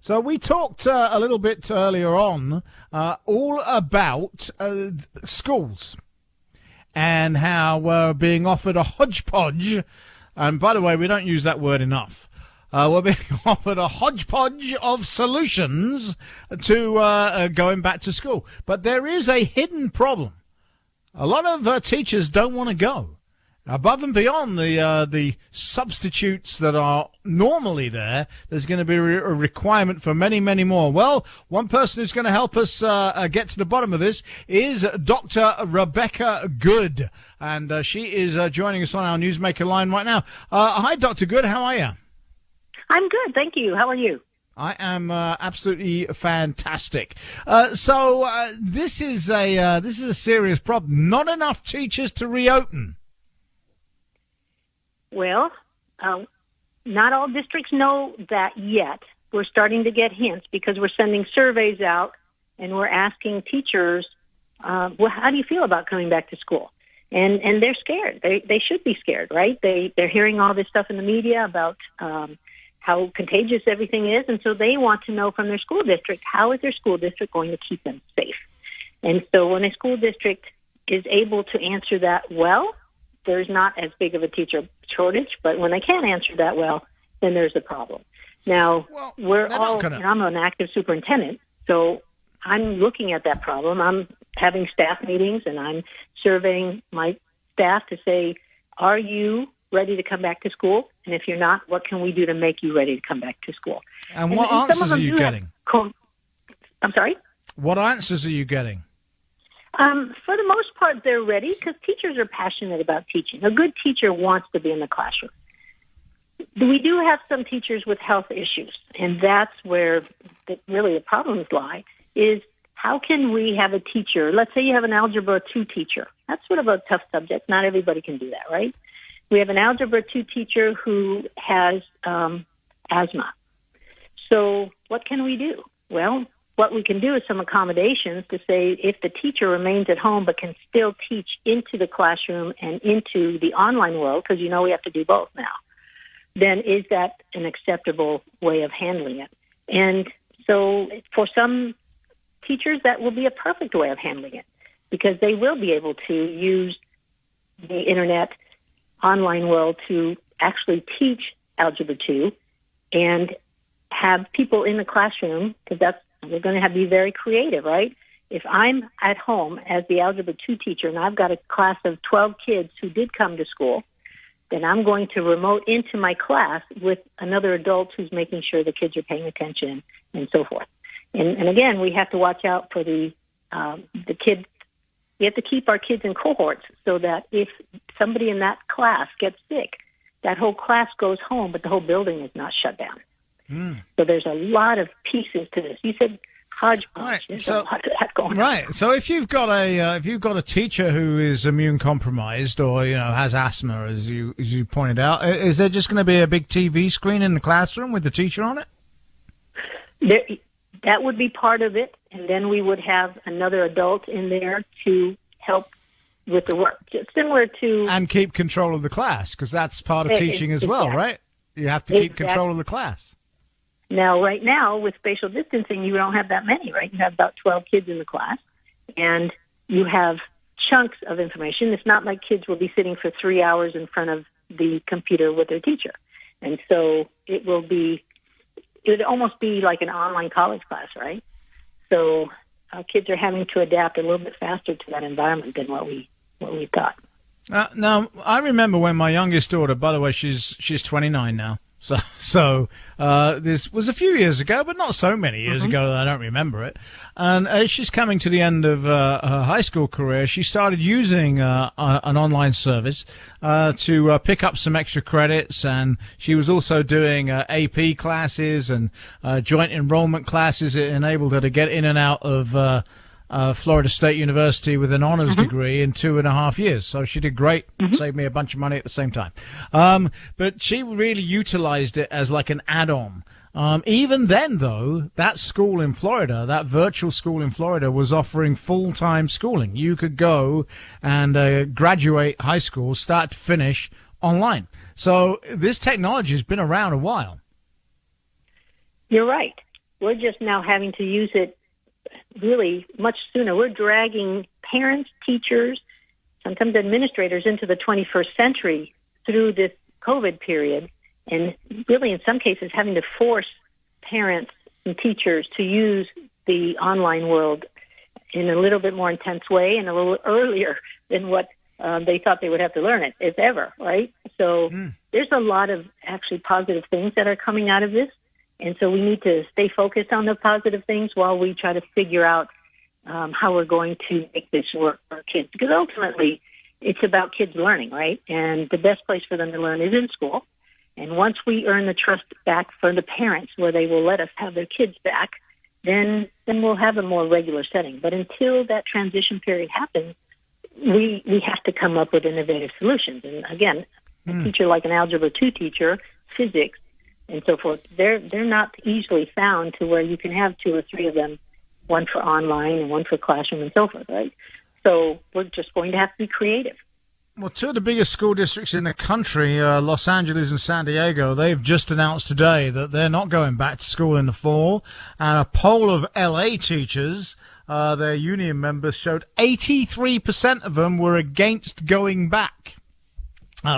So we talked a little bit earlier on all about schools and how we're being offered a hodgepodge. And by the way, we don't use that word enough. We're being offered a hodgepodge of solutions to going back to school. But there is a hidden problem. A lot of teachers don't want to go. Above and beyond the substitutes that are normally there, there's going to be a requirement for many, many more. Well, one person who's going to help us get to the bottom of this is Dr. Rebecca Good, and she is joining us on our Newsmaker line right now. Hi, Dr. Good. How are you? I'm good, thank you. How are you? I am absolutely fantastic. So this is a serious problem. Not enough teachers to reopen. Well, not all districts know that yet. We're starting to get hints because we're sending surveys out and we're asking teachers, well, how do you feel about coming back to school? And they're scared. They should be scared, right? They're hearing all this stuff in the media about how contagious everything is, and so they want to know from their school district, how is their school district going to keep them safe? And so when a school district is able to answer that well, there's not as big of a teacher shortage, but when they can't answer that well, then there's a problem. Now, and I'm an active superintendent, so I'm looking at that problem. I'm having staff meetings, and I'm surveying my staff to say, are you ready to come back to school? And if you're not, what can we do to make you ready to come back to school? And what answers are you getting? I'm sorry? What answers are you getting? For the most part, they're ready because teachers are passionate about teaching. A good teacher wants to be in the classroom. We do have some teachers with health issues, and that's where really the problems lie, is how can we have a teacher, let's say you have an Algebra 2 teacher. That's sort of a tough subject. Not everybody can do that, right? We have an Algebra 2 teacher who has asthma. So what can we do? Well, what we can do is some accommodations to say if the teacher remains at home but can still teach into the classroom and into the online world, because we have to do both now, then is that an acceptable way of handling it? And so for some teachers, that will be a perfect way of handling it because they will be able to use the internet online world to actually teach Algebra 2 and have people in the classroom, because we're going to have to be very creative, right? If I'm at home as the Algebra 2 teacher and I've got a class of 12 kids who did come to school, then I'm going to remote into my class with another adult who's making sure the kids are paying attention and so forth. And again, we have to watch out for the kids. We have to keep our kids in cohorts so that if somebody in that class gets sick, that whole class goes home, but the whole building is not shut down. So there's a lot of pieces to this. You said hodgepodge. Right. There's a lot of that going on. Right. So if you've got a teacher who is immune compromised or has asthma, as you pointed out, is there just going to be a big TV screen in the classroom with the teacher on it? That would be part of it, and then we would have another adult in there to help with the work, just similar to... And keep control of the class, because that's part of teaching as well, right? You have to keep control of the class. Now, right now, with spatial distancing, you don't have that many, right? You have about 12 kids in the class, and you have chunks of information. It's not like kids will be sitting for 3 hours in front of the computer with their teacher. And so it would almost be like an online college class, right? So kids are having to adapt a little bit faster to that environment than what we thought. Now, I remember when my youngest daughter, by the way, she's 29 now. So this was a few years ago, but not so many years ago that I don't remember it. And as she's coming to the end of her high school career, she started using an online service to pick up some extra credits, and she was also doing AP classes and joint enrollment classes. It enabled her to get in and out of Florida State University with an honors degree in 2.5 years. So she did great, saved me a bunch of money at the same time. But she really utilized it as like an add-on. Even then, though, that school in Florida, that virtual school in Florida, was offering full-time schooling. You could go and graduate high school, start to finish, online. So this technology has been around a while. You're right. We're just now having to use it really much sooner. We're dragging parents, teachers, sometimes administrators into the 21st century through this COVID period, and really in some cases having to force parents and teachers to use the online world in a little bit more intense way and a little earlier than what they thought they would have to learn it, if ever, right? So there's a lot of actually positive things that are coming out of this, and so we need to stay focused on the positive things while we try to figure out how we're going to make this work for kids. Because ultimately, it's about kids learning, right? And the best place for them to learn is in school. And once we earn the trust back from the parents where they will let us have their kids back, then we'll have a more regular setting. But until that transition period happens, we have to come up with innovative solutions. And again, a teacher like an Algebra 2 teacher, physics, and so forth, they're not easily found to where you can have 2 or 3 of them, one for online and one for classroom and so forth, right? So we're just going to have to be creative. Well, 2 of the biggest school districts in the country, Los Angeles and San Diego, they've just announced today that they're not going back to school in the fall. And a poll of LA teachers, their union members, showed 83% of them were against going back.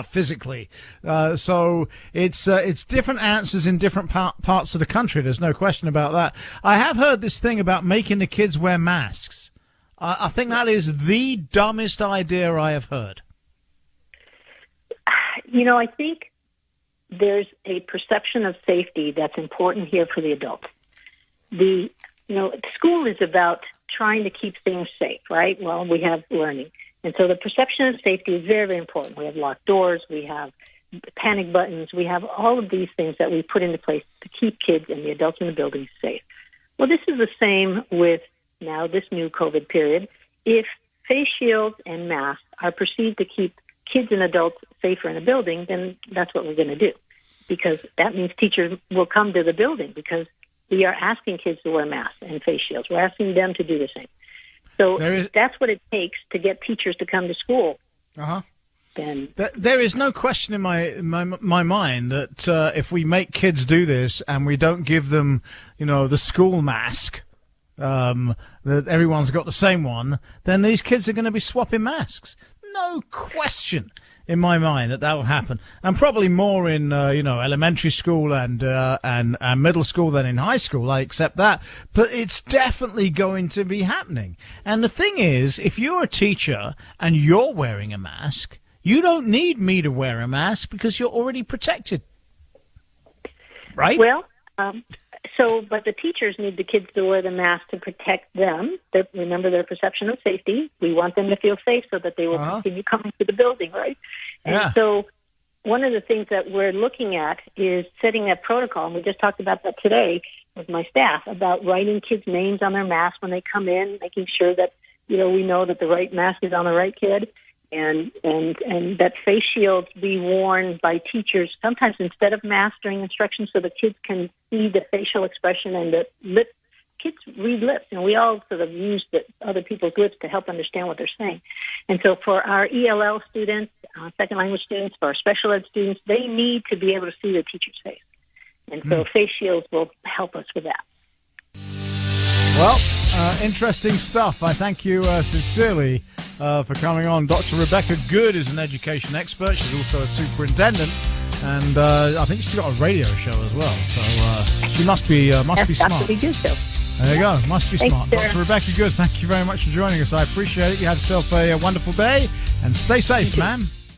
Physically. So it's different answers in different parts of the country. There's no question about that. I have heard this thing about making the kids wear masks. I think that is the dumbest idea I have heard. You know, I think there's a perception of safety that's important here for the adults. School is about trying to keep things safe, right? Well, we have learning. And so the perception of safety is very, very important. We have locked doors, we have panic buttons, we have all of these things that we put into place to keep kids and the adults in the building safe. Well, this is the same with now this new COVID period. If face shields and masks are perceived to keep kids and adults safer in a building, then that's what we're going to do, because that means teachers will come to the building because we are asking kids to wear masks and face shields. We're asking them to do the same. So that's what it takes to get teachers to come to school. Then there is no question in my mind that if we make kids do this and we don't give them, the school mask, that everyone's got the same one, then these kids are going to be swapping masks. No question in my mind that will happen, and probably more in elementary school and middle school than in high school. I accept that, but it's definitely going to be happening. And the thing is, if you're a teacher and you're wearing a mask, you don't need me to wear a mask because you're already protected, right? Well, but the teachers need the kids to wear the mask to protect them. Remember their perception of safety. We want them to feel safe so that they will continue coming to the building, right? And so one of the things that we're looking at is setting a protocol, and we just talked about that today with my staff, about writing kids' names on their masks when they come in, making sure that, we know that the right mask is on the right kid, and that face shields be worn by teachers, sometimes instead of masks during instruction, so the kids can see the facial expression and the lip. Kids read lips, and we all sort of use other people's lips to help understand what they're saying. And so for our ELL students, second language students, for our special ed students, they need to be able to see the teacher's face. And so face shields will help us with that. Well, interesting stuff. I thank you sincerely for coming on. Dr. Rebecca Good is an education expert. She's also a superintendent, and I think she's got a radio show as well. So she must be smart. There you go. Must be smart. Thanks, Dr. Rebecca Good, thank you very much for joining us. I appreciate it. You have yourself a wonderful day, and stay safe, ma'am.